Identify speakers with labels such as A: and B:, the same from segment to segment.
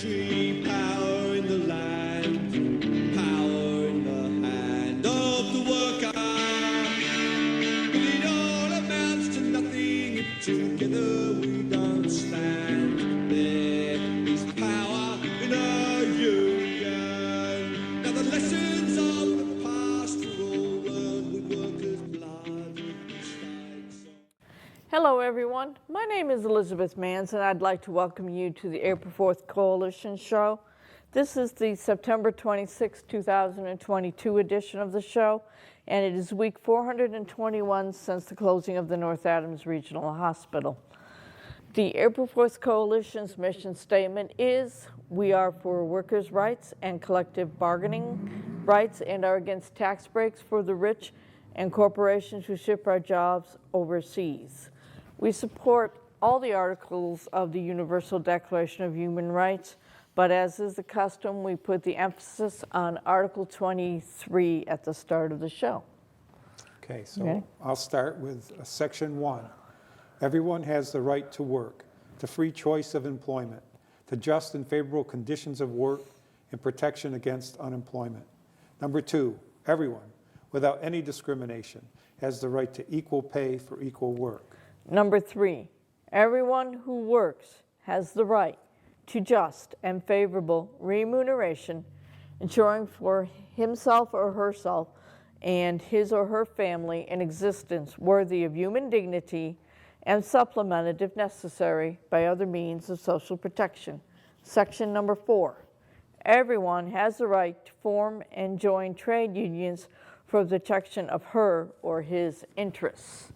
A: country, power in the land, power in the hand of the worker. But it all amounts to nothing if together we don't stand. There is power in our union. Now the lessons of the past were all learned with workers' blood.
B: Hello, everyone. My name is Elizabeth Manns, and I'd like to welcome you to the April 4th Coalition Show. This is the September 26, 2022 edition of the show, and it is week 421 since the closing of the North Adams Regional Hospital. The April 4th Coalition's mission statement is, we are for workers' rights and collective bargaining rights and are against tax breaks for the rich and corporations who ship our jobs overseas. We support all the articles of the Universal Declaration of Human Rights, but as is the custom, we put the emphasis on Article 23 at the start of the show.
C: Okay, so I'll start with Section 1. Everyone has the right to work, to free choice of employment, to just and favorable conditions of work, and protection against unemployment. Number 2, everyone, without any discrimination, has the right to equal pay for equal work.
B: Number 3, everyone who works has the right to just and favorable remuneration, ensuring for himself or herself and his or her family an existence worthy of human dignity and supplemented, if necessary, by other means of social protection. Section number 4, everyone has the right to form and join trade unions for the protection of her or his interests.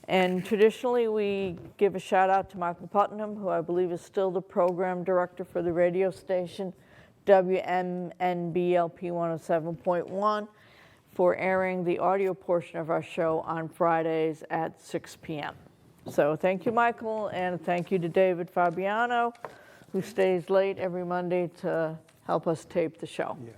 B: And traditionally, we give a shout out to Michael Putnam, who I believe is still the program director for the radio station WMNBLP 107.1, for airing the audio portion of our show on Fridays at 6 p.m. So thank you, Michael, and thank you to David Fabiano, who stays late every Monday to help us tape the show.
C: Yes.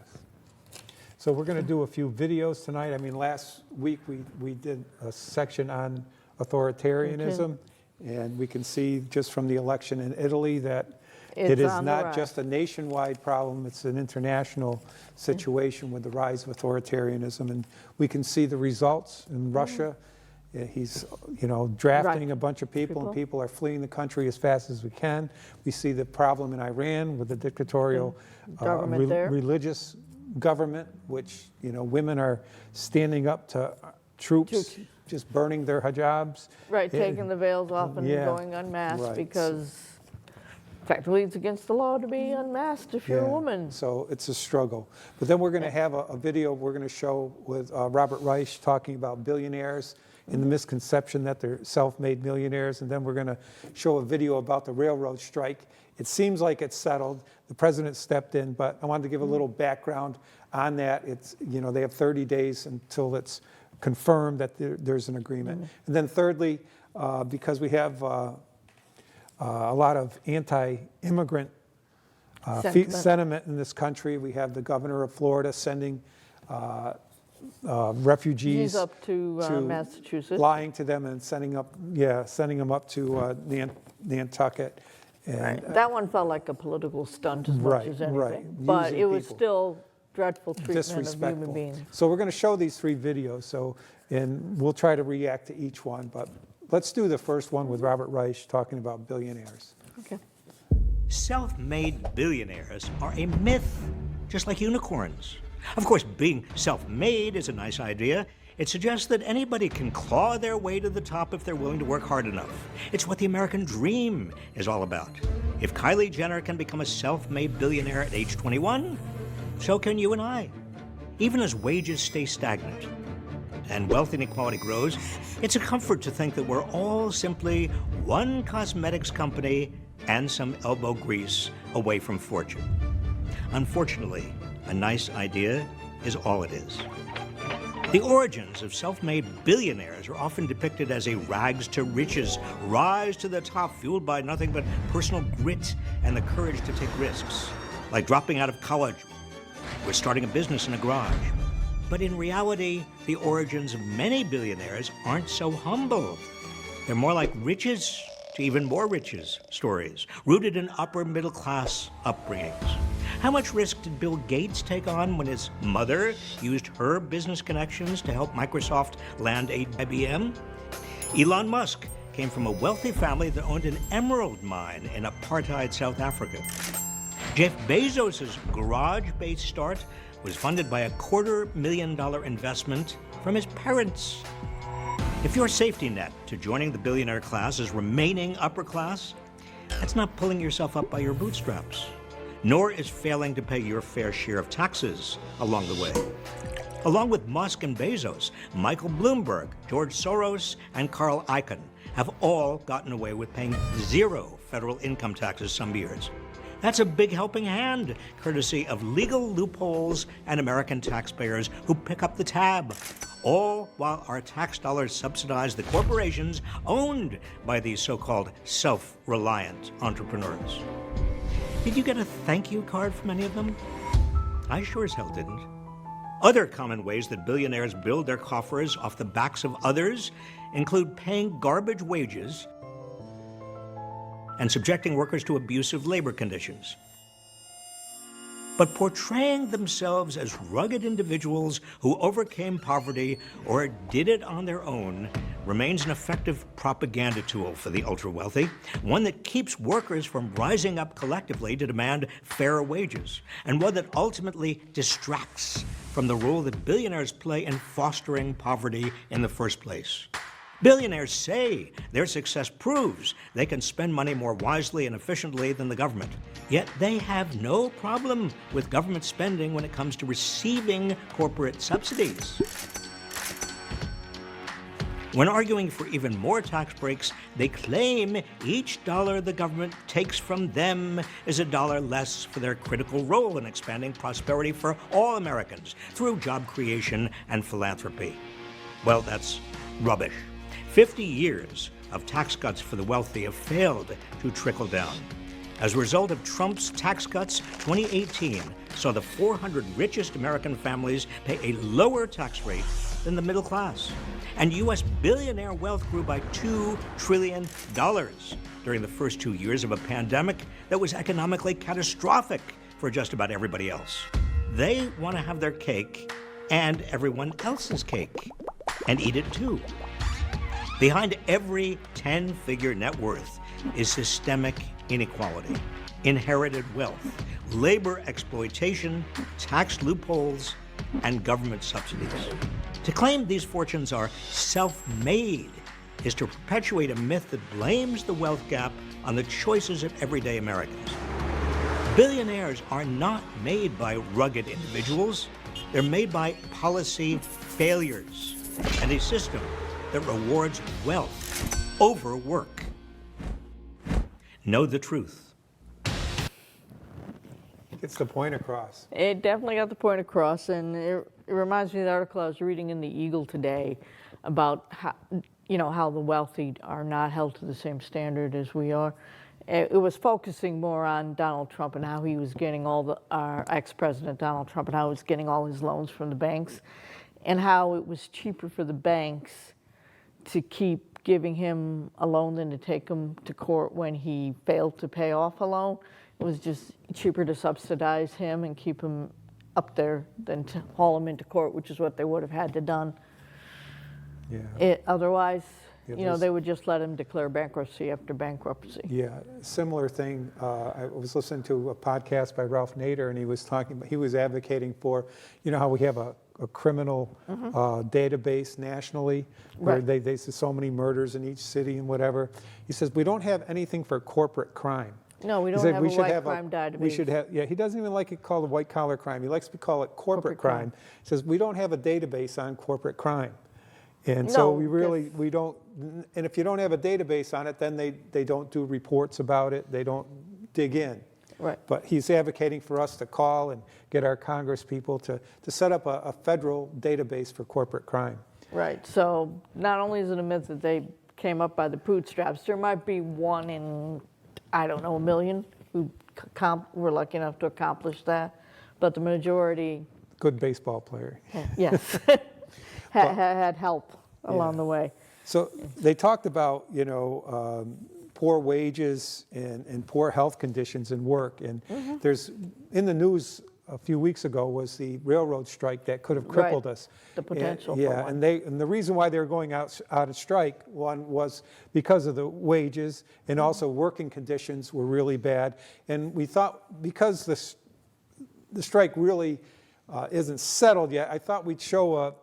C: So we're going to do a few videos tonight. I mean, last week we did a section on authoritarianism, and we can see just from the election in Italy that it is not just a nationwide problem, it's an international situation with the rise of authoritarianism, and we can see the results in Russia. He's, drafting a bunch of people, and people are fleeing the country as fast as we can. We see the problem in Iran with the dictatorial religious government, which, women are standing up to troops, just burning their hijabs.
B: Right, taking the veils off and going unmasked because technically it's against the law to be unmasked if you're a woman.
C: So it's a struggle. But then we're going to have a video we're going to show with Robert Reich talking about billionaires and the misconception that they're self-made millionaires. And then we're going to show a video about the railroad strike. It seems like it's settled. The president stepped in, but I wanted to give a little background on that. It's, they have 30 days until it's confirmed that there's an agreement. And then thirdly, because we have a lot of anti-immigrant sentiment in this country, we have the governor of Florida sending refugees
B: up to Massachusetts,
C: lying to them and sending them up to Nantucket. And,
B: that one felt like a political stunt as much as anything, but it was still dreadful treatment of human beings.
C: So we're going to show these 3 videos, and we'll try to react to each one, but let's do the first one with Robert Reich talking about billionaires.
B: Okay.
D: Self-made billionaires are a myth, just like unicorns. Of course, being self-made is a nice idea. It suggests that anybody can claw their way to the top if they're willing to work hard enough. It's what the American dream is all about. If Kylie Jenner can become a self-made billionaire at age 21, so can you and I. Even as wages stay stagnant and wealth inequality grows, it's a comfort to think that we're all simply one cosmetics company and some elbow grease away from fortune. Unfortunately, a nice idea is all it is. The origins of self-made billionaires are often depicted as a rags to riches, rise to the top fueled by nothing but personal grit and the courage to take risks, like dropping out of college or starting a business in a garage. But in reality, the origins of many billionaires aren't so humble. They're more like riches to even more riches stories, rooted in upper middle class upbringings. How much risk did Bill Gates take on when his mother used her business connections to help Microsoft land IBM? Elon Musk came from a wealthy family that owned an emerald mine in apartheid South Africa. Jeff Bezos' garage-based start was funded by a $250,000 investment from his parents. If your safety net to joining the billionaire class is remaining upper class, that's not pulling yourself up by your bootstraps, nor is failing to pay your fair share of taxes along the way. Along with Musk and Bezos, Michael Bloomberg, George Soros, and Carl Icahn have all gotten away with paying 0 federal income taxes some years. That's a big helping hand, courtesy of legal loopholes and American taxpayers who pick up the tab, all while our tax dollars subsidize the corporations owned by these so-called self-reliant entrepreneurs. Did you get a thank you card from any of them? I sure as hell didn't. Other common ways that billionaires build their coffers off the backs of others include paying garbage wages and subjecting workers to abusive labor conditions. But portraying themselves as rugged individuals who overcame poverty or did it on their own remains an effective propaganda tool for the ultra-wealthy, one that keeps workers from rising up collectively to demand fairer wages, and one that ultimately distracts from the role that billionaires play in fostering poverty in the first place. Billionaires say their success proves they can spend money more wisely and efficiently than the government. Yet they have no problem with government spending when it comes to receiving corporate subsidies. When arguing for even more tax breaks, they claim each dollar the government takes from them is a dollar less for their critical role in expanding prosperity for all Americans through job creation and philanthropy. Well, that's rubbish. 50 years of tax cuts for the wealthy have failed to trickle down. As a result of Trump's tax cuts, 2018 saw the 400 richest American families pay a lower tax rate than the middle class. And U.S. billionaire wealth grew by $2 trillion during the first 2 years of a pandemic that was economically catastrophic for just about everybody else. They want to have their cake and everyone else's cake and eat it too. Behind every 10-figure net worth is systemic inequality, inherited wealth, labor exploitation, tax loopholes, and government subsidies. To claim these fortunes are self-made is to perpetuate a myth that blames the wealth gap on the choices of everyday Americans. Billionaires are not made by rugged individuals. They're made by policy failures and a system that rewards wealth over work. Know the truth.
C: Gets the point across.
B: It definitely got the point across, and it reminds me of the article I was reading in the Eagle today about how the wealthy are not held to the same standard as we are. It was focusing more on Donald Trump and how he was getting our ex-president Donald Trump and how he was getting all his loans from the banks, and how it was cheaper for the banks to keep giving him a loan than to take him to court when he failed to pay off a loan. It was just cheaper to subsidize him and keep him up there than to haul him into court, which is what they would have had to done.
C: Yeah.
B: Otherwise,
C: Yeah,
B: they would just let him declare bankruptcy after bankruptcy.
C: Yeah, similar thing. I was listening to a podcast by Ralph Nader, and he was advocating for, how we have a criminal database nationally where
B: Right.
C: they say so many murders in each city and whatever. He says we don't have anything for corporate crime.
B: No, we
C: He
B: don't
C: said
B: have
C: we
B: a
C: should
B: white
C: have
B: crime database.
C: We should have. Yeah, he doesn't even like it called a white collar crime. He likes to call it corporate crime. He says we don't have a database on corporate crime. And so we don't, and if you don't have a database on it, then they don't do reports about it, they don't dig in.
B: Right.
C: But he's advocating for us to call and get our Congress people to set up a federal database for corporate crime.
B: Right, so not only is it a myth that they came up by the bootstraps, there might be one in, I don't know, a million who were lucky enough to accomplish that, but the majority,
C: Good baseball player.
B: yes, had help along the way.
C: So they talked about, poor wages and poor health conditions in work. And there's, in the news a few weeks ago was the railroad strike that could have crippled us.
B: The potential
C: And,
B: for
C: yeah,
B: one.
C: and the reason why they were going out of strike, one was because of the wages, and also working conditions were really bad. And we thought, because the strike really isn't settled yet, I thought we'd show a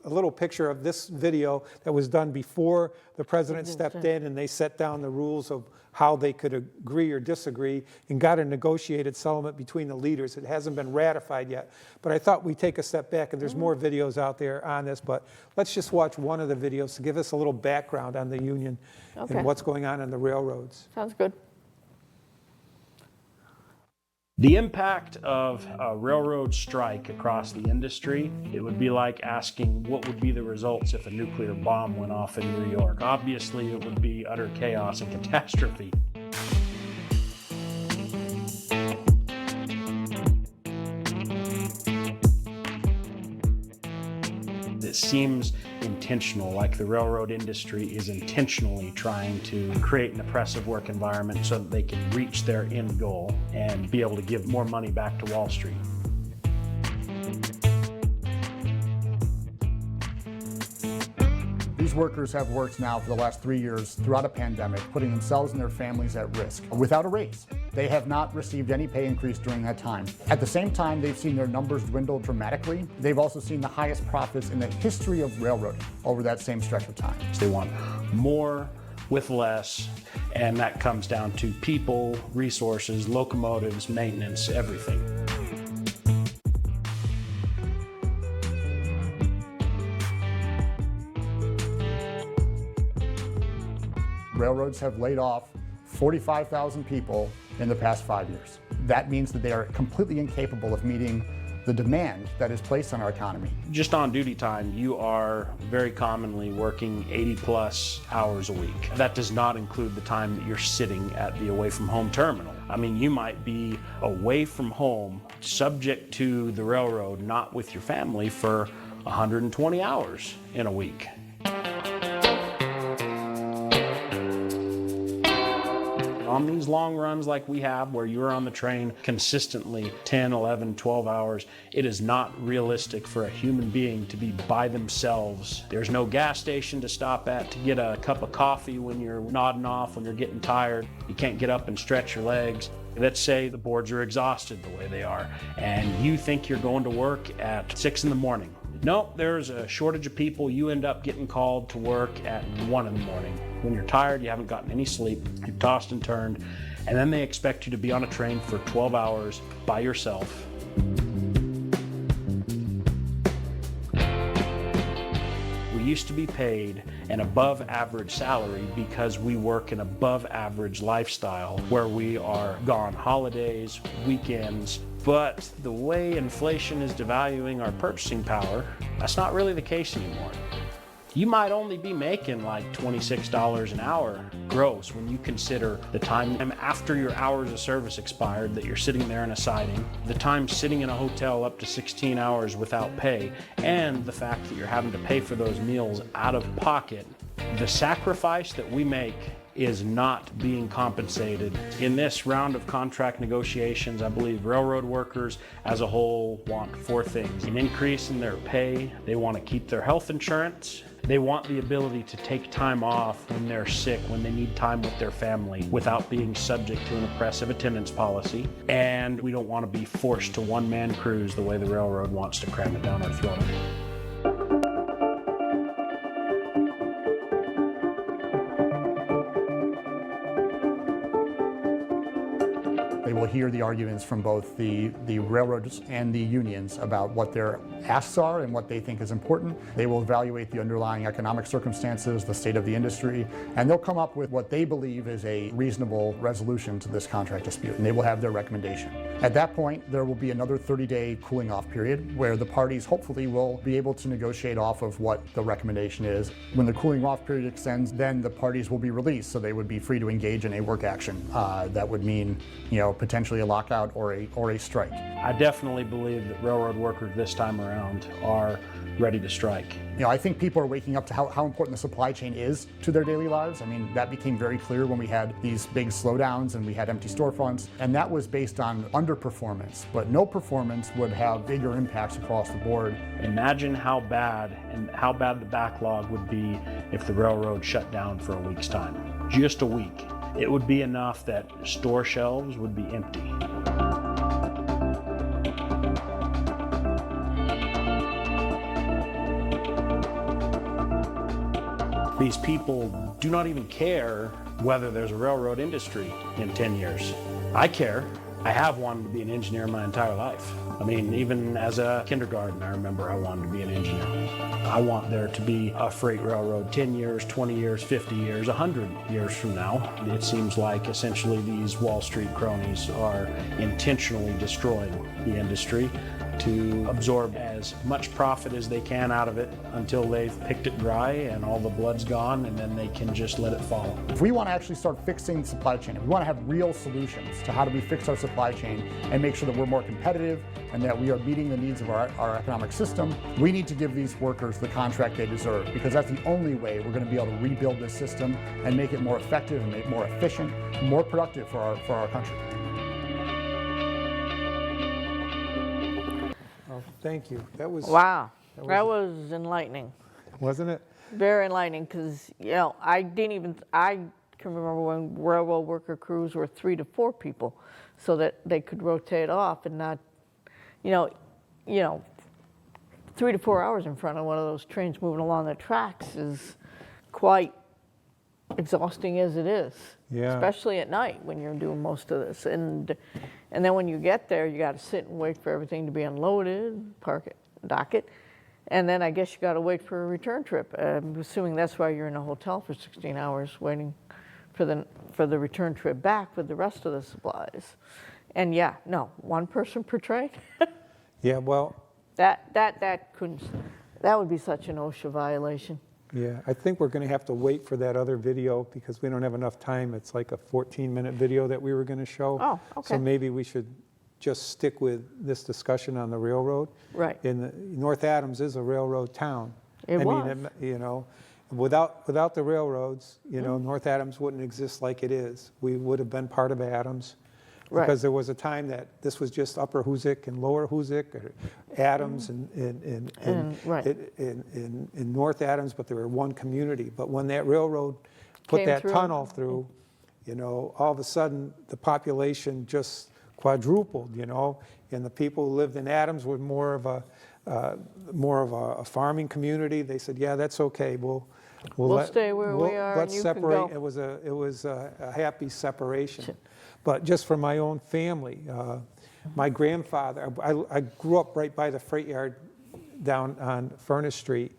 C: little picture of this video that was done before the president stepped in and they set down the rules of how they could agree or disagree and got a negotiated settlement between the leaders. It hasn't been ratified yet, but I thought we'd take a step back, and there's more videos out there on this, but let's just watch one of the videos to give us a little background on the union and what's going on the railroads.
B: Sounds good.
E: The impact of a railroad strike across the industry, it would be like asking what would be the results if a nuclear bomb went off in New York. Obviously, it would be utter chaos and catastrophe. It seems intentional, like the railroad industry is intentionally trying to create an oppressive work environment so that they can reach their end goal and be able to give more money back to Wall Street.
F: These workers have worked now for the last 3 years throughout a pandemic, putting themselves and their families at risk without a raise. They have not received any pay increase during that time. At the same time, they've seen their numbers dwindle dramatically. They've also seen the highest profits in the history of railroading over that same stretch of time.
E: They want more with less, and that comes down to people, resources, locomotives, maintenance, everything.
F: Railroads have laid off 45,000 people in the past 5 years. That means that they are completely incapable of meeting the demand that is placed on our economy.
E: Just on duty time, you are very commonly working 80+ hours a week. That does not include the time that you're sitting at the away from home terminal. I mean, you might be away from home, subject to the railroad, not with your family, for 120 hours in a week. On these long runs like we have, where you're on the train consistently 10, 11, 12 hours, it is not realistic for a human being to be by themselves. There's no gas station to stop at to get a cup of coffee when you're nodding off, when you're getting tired. You can't get up and stretch your legs. Let's say the boards are exhausted the way they are, and you think you're going to work at 6 in the morning. No, there's a shortage of people. You end up getting called to work at 1 in the morning. When you're tired, you haven't gotten any sleep, you've tossed and turned, and then they expect you to be on a train for 12 hours by yourself. We used to be paid an above average salary because we work an above average lifestyle where we are gone holidays, weekends. But the way inflation is devaluing our purchasing power, that's not really the case anymore. You might only be making like $26 an hour gross when you consider the time after your hours of service expired that you're sitting there in a siding, the time sitting in a hotel up to 16 hours without pay, and the fact that you're having to pay for those meals out of pocket. The sacrifice that we make is not being compensated. In this round of contract negotiations, I believe railroad workers as a whole want 4 things: an increase in their pay, they want to keep their health insurance, they want the ability to take time off when they're sick, when they need time with their family without being subject to an oppressive attendance policy, and we don't want to be forced to one-man crews the way the railroad wants to cram it down our throat.
F: They will hear the arguments from both the railroads and the unions about what their asks are and what they think is important. They will evaluate the underlying economic circumstances, the state of the industry, and they'll come up with what they believe is a reasonable resolution to this contract dispute, and they will have their recommendation. At that point, there will be another 30-day cooling off period where the parties hopefully will be able to negotiate off of what the recommendation is. When the cooling off period extends, then the parties will be released, so they would be free to engage in a work action. That would mean, potentially a lockout or a strike.
E: I definitely believe that railroad workers this time around are ready to strike.
F: I think people are waking up to how important the supply chain is to their daily lives. I mean, that became very clear when we had these big slowdowns and we had empty storefronts, and that was based on underperformance. But no performance would have bigger impacts across the board.
E: Imagine how bad the backlog would be if the railroad shut down for a week's time. Just a week. It would be enough that store shelves would be empty. These people do not even care whether there's a railroad industry in 10 years. I care. I have wanted to be an engineer my entire life. I mean, even as a kindergarten, I remember I wanted to be an engineer. I want there to be a freight railroad 10 years, 20 years, 50 years, 100 years from now. It seems like essentially these Wall Street cronies are intentionally destroying the industry to absorb as much profit as they can out of it until they've picked it dry and all the blood's gone, and then they can just let it fall.
F: If we want to actually start fixing the supply chain, if we want to have real solutions to how do we fix our supply chain and make sure that we're more competitive and that we are meeting the needs of our economic system, we need to give these workers the contract they deserve, because that's the only way we're going to be able to rebuild this system and make it more effective and make it more efficient and more productive for our country.
C: Thank you. That was,
B: Wow, that was enlightening.
C: wasn't it?
B: Very enlightening, because, I can remember when railroad worker crews were 3 to 4 people, so that they could rotate off and not, 3 to 4 hours in front of one of those trains moving along the tracks is quite exhausting as it is.
C: Yeah.
B: Especially at night when you're doing most of this. And then when you get there, you got to sit and wait for everything to be unloaded, park it, dock it. And then I guess you got to wait for a return trip. I'm assuming that's why you're in a hotel for 16 hours waiting for the return trip back with the rest of the supplies. And yeah, no, one person per train.
C: Yeah, well,
B: that would be such an OSHA violation.
C: yeah, I think we're going to have to wait for that other video because we don't have enough time. It's like a 14-minute video that we were going to show.
B: Oh, okay.
C: So maybe we should just stick with this discussion on the railroad.
B: Right.
C: North Adams is a railroad town.
B: It was.
C: Without the railroads, North Adams wouldn't exist like it is. We would have been part of Adams.
B: Right.
C: Because there was a time that this was just Upper Hoosick and Lower Hoosick, or Adams in North Adams, but they were one community. But when that railroad put
B: Came
C: that
B: through.
C: tunnel through, all of a sudden the population just quadrupled, and the people who lived in Adams were more of a farming community. They said, yeah, that's okay. We'll
B: stay where we are,
C: Let's
B: and you can
C: separate.
B: go.
C: It was a happy separation. But just for my own family, my grandfather, I grew up right by the freight yard down on Furnace Street,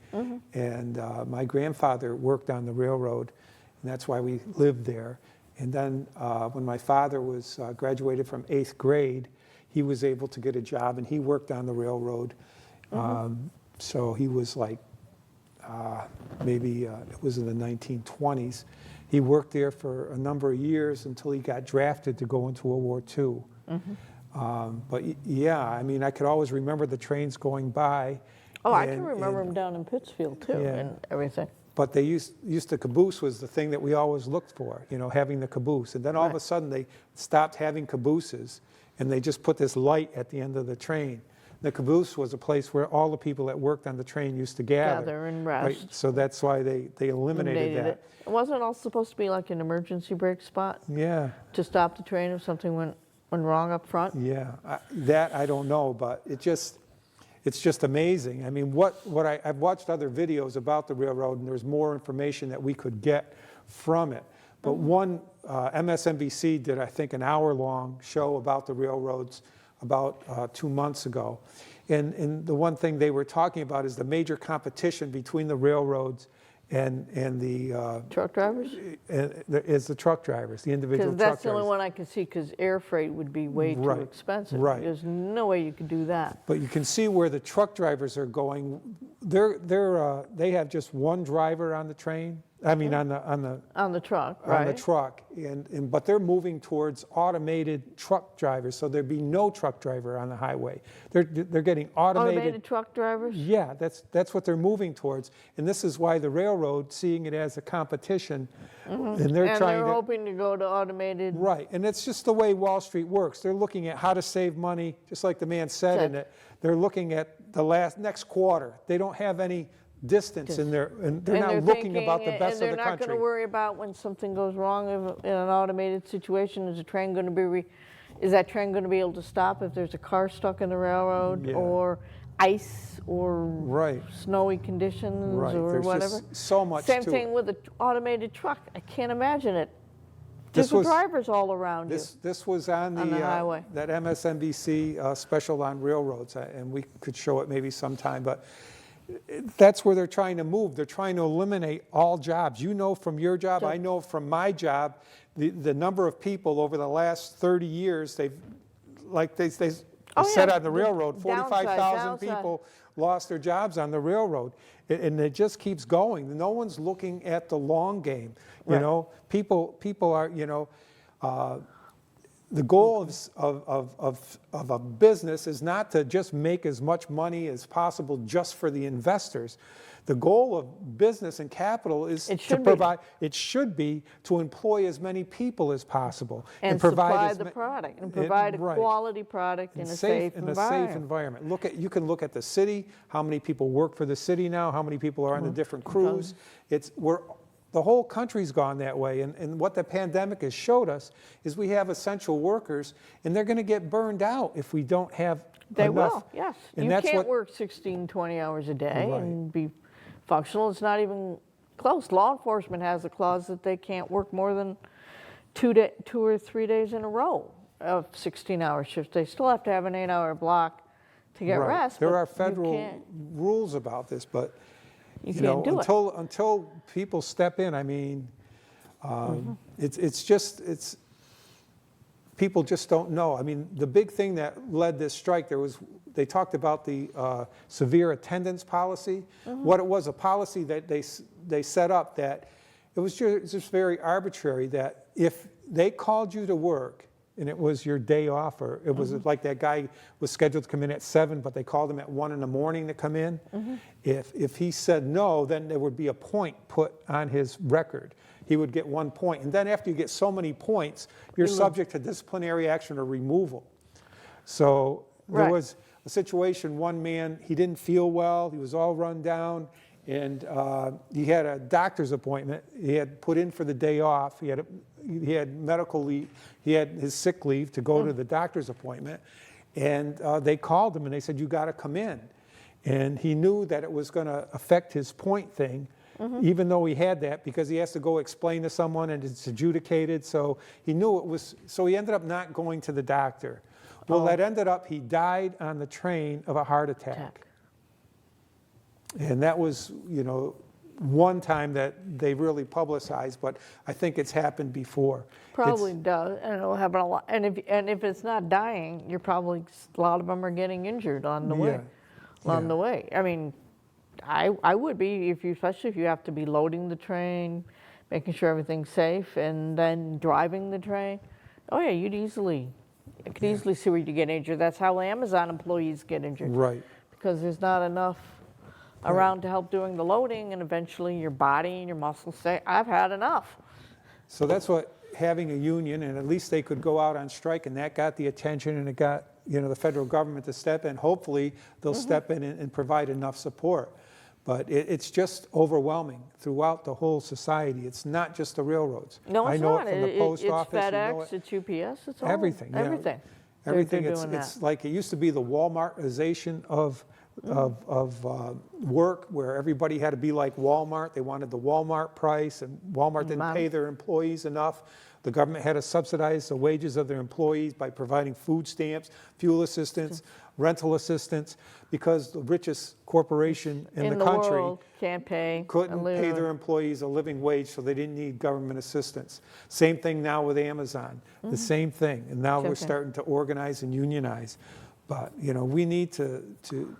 C: and my grandfather worked on the railroad, and that's why we lived there. And then when my father was graduated from 8th grade, he was able to get a job, and he worked on the railroad. So he was like, maybe it was in the 1920s. He worked there for a number of years until he got drafted to go into World War II. But yeah, I mean, I could always remember the trains going by.
B: Oh, I can remember them down in Pittsfield too,
C: Yeah.
B: and everything.
C: But they used the caboose was the thing that we always looked for, having the caboose. And then all of a sudden they stopped having cabooses, and they just put this light at the end of the train. The caboose was a place where all the people that worked on the train used to gather.
B: Gather and rest.
C: Right? So that's why they eliminated that.
B: It. Wasn't it all supposed to be like an emergency brake spot
C: Yeah.
B: to stop the train if something went wrong up front?
C: Yeah, that I don't know, but it's just amazing. I mean, I've watched other videos about the railroad, and there's more information that we could get from it. But one, MSNBC did, I think, an hour-long show about the railroads about 2 months ago. And the one thing they were talking about is the major competition between the railroads and the
B: Truck drivers?
C: is the truck drivers, the individual
B: Because
C: truck
B: that's the
C: drivers.
B: only one I could see, because air freight would be way too
C: Right,
B: expensive.
C: right.
B: There's no way you could do that.
C: But you can see where the truck drivers are going. They have just one driver on the train, I mean, on
B: On the truck,
C: the
B: right?
C: truck, but they're moving towards automated truck drivers, so there'd be no truck driver on the highway. They're getting
B: Automated truck drivers?
C: Yeah, that's what they're moving towards, and this is why the railroad, seeing it as a competition, and they're
B: And
C: trying
B: they're
C: to.
B: hoping to go to automated.
C: Right, and it's just the way Wall Street works. They're looking at how to save money, just like the man said in it. They're looking at the next quarter. They don't have any distance in there, and they're not looking about the best of the
B: And they're not going
C: country.
B: to worry about when something goes wrong in an automated situation. Is the train going to be, is that train going to be able to stop if there's a car stuck in the railroad,
C: Yeah.
B: or ice, or
C: Right.
B: snowy conditions,
C: Right,
B: or
C: there's
B: whatever?
C: just so much
B: Same
C: to
B: thing
C: it.
B: with an automated truck. I can't imagine it.
C: This
B: Different
C: was-
B: drivers all around you.
C: This was on
B: On the highway.
C: that MSNBC special on railroads, and we could show it maybe sometime, but that's where they're trying to move. They're trying to eliminate all jobs. You know from your job, I know from my job, the number of people over the last 30 years, they've, like they said
B: yeah,
C: on the railroad,
B: downside,
C: 45,000
B: downside.
C: people lost their jobs on the railroad. And it just keeps going. No one's looking at the long game. You know, people are, the goal of a business is not to just make as much money as possible just for the investors. The goal of business and capital is
B: It
C: to
B: should be.
C: provide, it should be to employ as many people as possible.
B: And
C: provide
B: supply
C: as
B: the
C: ma-
B: product, and
C: and-
B: provide a
C: right.
B: quality product in a safe
C: in a
B: environment.
C: safe environment. You can look at the city, how many people work for the city now, how many people are on the
B: Mm-hmm.
C: different crews. The whole country's gone that way, and what the pandemic has showed us is we have essential workers, and they're going to get burned out if we don't have
B: They
C: enough.
B: will, yes.
C: And
B: You
C: that's
B: can't
C: what-
B: work 16, 20 hours a day
C: Right.
B: and be functional. It's not even close. Law enforcement has a clause that they can't work more than 2 or 3 days in a row of 16-hour shifts. They still have to have an 8-hour block to get
C: Right.
B: rest.
C: There
B: but
C: are
B: you
C: federal
B: can't-
C: rules about this, but
B: You can't do it.
C: until people step in, I mean,
B: Mm-hmm.
C: it's people just don't know. I mean, the big thing that led this strike, they talked about the severe attendance policy.
B: Mm-hmm.
C: What it was, a policy that they set up that it was just very arbitrary, that if they called you to work and it was your day off, or it was
B: Mm-hmm.
C: like that guy was scheduled to come in at 7, but they called him at 1 in the morning to come in.
B: Mm-hmm.
C: If he said no, then there would be a point put on his record. He would get 1 point. And then after you get so many points, you're subject to disciplinary action or removal. So there
B: Right.
C: was a situation, one man, he didn't feel well, he was all run down, and he had a doctor's appointment. He had put in for the day off. He had medical leave. He had his sick leave to go to the doctor's appointment. And they called him and they said, "You got to come in." And he knew that it was going to affect his point thing, even though he had that, because he has to go explain to someone and it's adjudicated. So he knew it was, so he ended up not going to the doctor. Well, that ended up, he died on the train of a heart attack. And that was, one time that they really publicized, but I think it's happened before.
B: Probably does, and it'll happen a lot. And if it's not dying, you're probably, a lot of them are getting injured on the way. On the way. I mean, I would be, especially if you have to be loading the train, making sure everything's safe, and then driving the train. Oh yeah, I could easily see where you get injured. That's how Amazon employees get injured.
C: Right.
B: Because there's not enough around to help doing the loading, and eventually your body and your muscles say, "I've had enough."
C: So that's what having a union, and at least they could go out on strike, and that got the attention, and it got the federal government to step in. Hopefully they'll step in and provide enough support. But it's just overwhelming throughout the whole society. It's not just the railroads.
B: No, it's
C: I know
B: not.
C: it from the post office.
B: It's
C: you know
B: FedEx,
C: it.
B: it's UPS, it's all
C: Everything. yeah.
B: Everything.
C: Everything.
B: They're
C: It's
B: doing
C: like it used to be the Walmartization of work, where everybody had to be like Walmart. They wanted the Walmart price, and Walmart didn't pay their employees enough. The government had to subsidize the wages of their employees by providing food stamps, fuel assistance, rental assistance, because the richest corporation in the country
B: world can't pay.
C: couldn't pay their employees a living wage, so they didn't need government assistance. Same thing now with Amazon, the same thing. And now we're
B: Okay.
C: starting to organize and unionize. But, we need to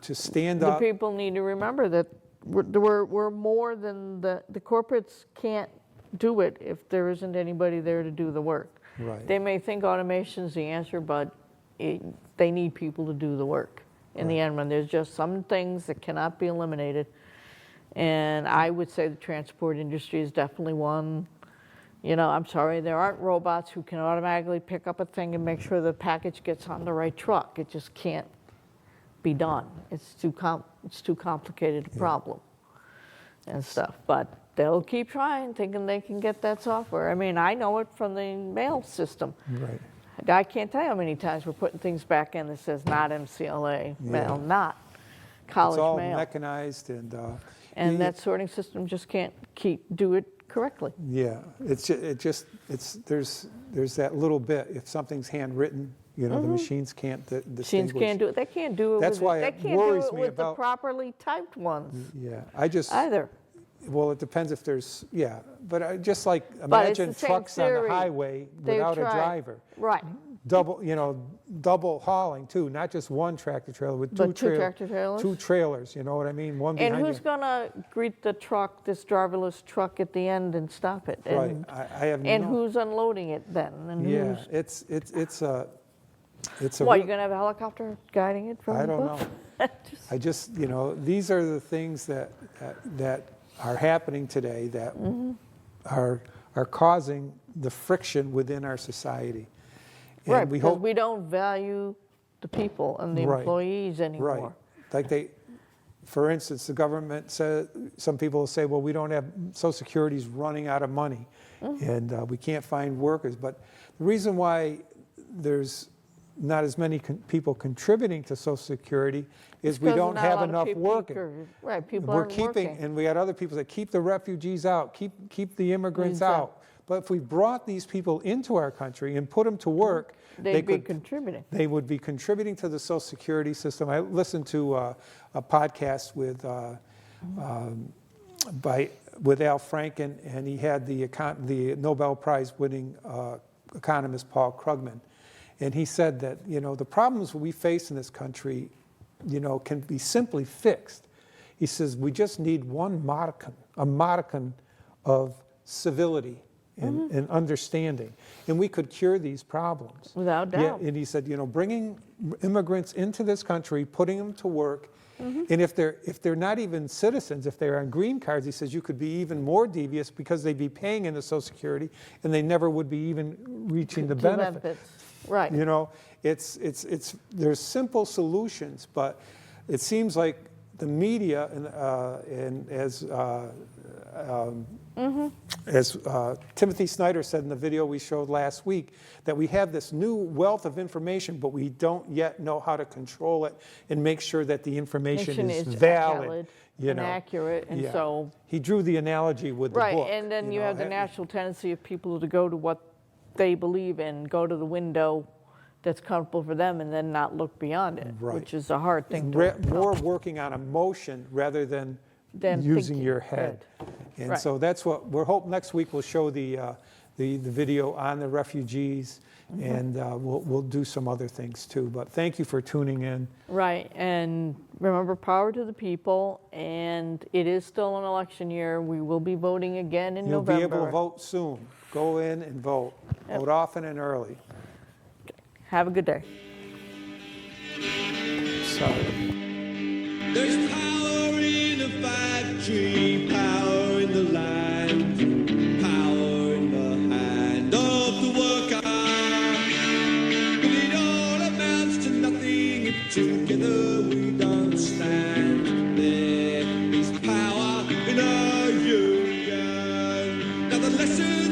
C: stand
B: The
C: up.
B: people need to remember that we're more than the corporates can't do it if there isn't anybody there to do the work.
C: Right.
B: They may think automation's the answer, but they need people to do the work. In the end, when there's just some things that cannot be eliminated, and I would say the transport industry is definitely one. You know, I'm sorry, there aren't robots who can automatically pick up a thing and make sure the package gets on the right truck. It just can't be done. It's too complicated a problem and stuff. But they'll keep trying, thinking they can get that software. I mean, I know it from the mail system.
C: Right.
B: I can't tell you how many times we're putting things back in that says not MCLA mail, not college
C: It's all
B: mail.
C: mechanized and.
B: And that sorting system just can't do it correctly.
C: Yeah, there's that little bit, if something's handwritten, you know, the machines can't distinguish.
B: Machines can't do it. They can't do it.
C: That's why
B: they
C: it
B: can't
C: worries
B: do it
C: me
B: with the
C: about-
B: properly typed ones
C: Yeah,
B: either.
C: well, it depends if there's, yeah, but just like,
B: But it's
C: imagine
B: the same
C: trucks on
B: theory.
C: the highway
B: They've
C: without a
B: tried.
C: driver.
B: Right.
C: Double hauling too, not just one tractor trailer with
B: But two tractor trailers?
C: Two trailers, you know what I mean? One
B: And
C: behind
B: who's
C: you.
B: going to greet the truck, this driverless truck at the end and stop it?
C: Right,
B: And,
C: I have
B: and
C: no.
B: who's unloading it then? And
C: Yeah,
B: who's,
C: it's a.
B: what,
C: real-
B: you're going to have a helicopter guiding it from
C: I don't
B: above? Just-
C: I just, these are the things that are happening today that are causing the friction within our society. And
B: right,
C: we
B: because
C: hope,
B: we don't value the people and the
C: Right,
B: employees anymore.
C: right. Like for instance, the government says, some people will say, well, we don't have, Social Security's running out of money and we can't find workers. But the reason why there's not as many people contributing to Social Security is we
B: Because
C: don't
B: not a
C: have
B: lot of
C: enough
B: people
C: working.
B: Right, people
C: We're
B: aren't
C: keeping,
B: working.
C: and we had other people that keep the refugees out, keep the immigrants
B: Exactly.
C: out. But if we brought these people into our country and put them to work,
B: They'd be contributing.
C: they would be contributing to the Social Security system. I listened to a podcast with Al Franken, and he had the Nobel Prize winning economist Paul Krugman. And he said that, the problems we face in this country, can be simply fixed. He says, we just need a modicum of civility and understanding, and we could cure these problems.
B: Without doubt.
C: Yeah, and he said, bringing immigrants into this country, putting them to work, and if they're not even citizens, if they're on green cards, he says you could be even more devious because they'd be paying into Social Security and they never would be even reaching the benefit.
B: Right.
C: There's simple solutions, but it seems like the media and as Timothy Snyder said in the video we showed last week, that we have this new wealth of information, but we don't yet know how to control it and make sure that the information is valid.
B: And accurate, and so.
C: He drew the analogy with the book.
B: Right, and then you have the natural tendency of people to go to what they believe in, go to the window that's comfortable for them, and then not look beyond it,
C: Right.
B: which is a hard thing to
C: More working on emotion rather than using your head. And
B: Right.
C: so that's what we're hoping next week we'll show the video on the refugees, and we'll do some other things too. But thank you for tuning in.
B: Right, and remember, power to the people, and it is still an election year. We will be voting again in
C: You'll
B: November.
C: be able to vote soon. Go in and vote. Vote often and early.
B: Have a good day.
C: Sorry.
A: There's power in the factory, power in the land, power in the hand of the worker. But it all amounts to nothing if together we don't stand. There is power in our union. Now the lesson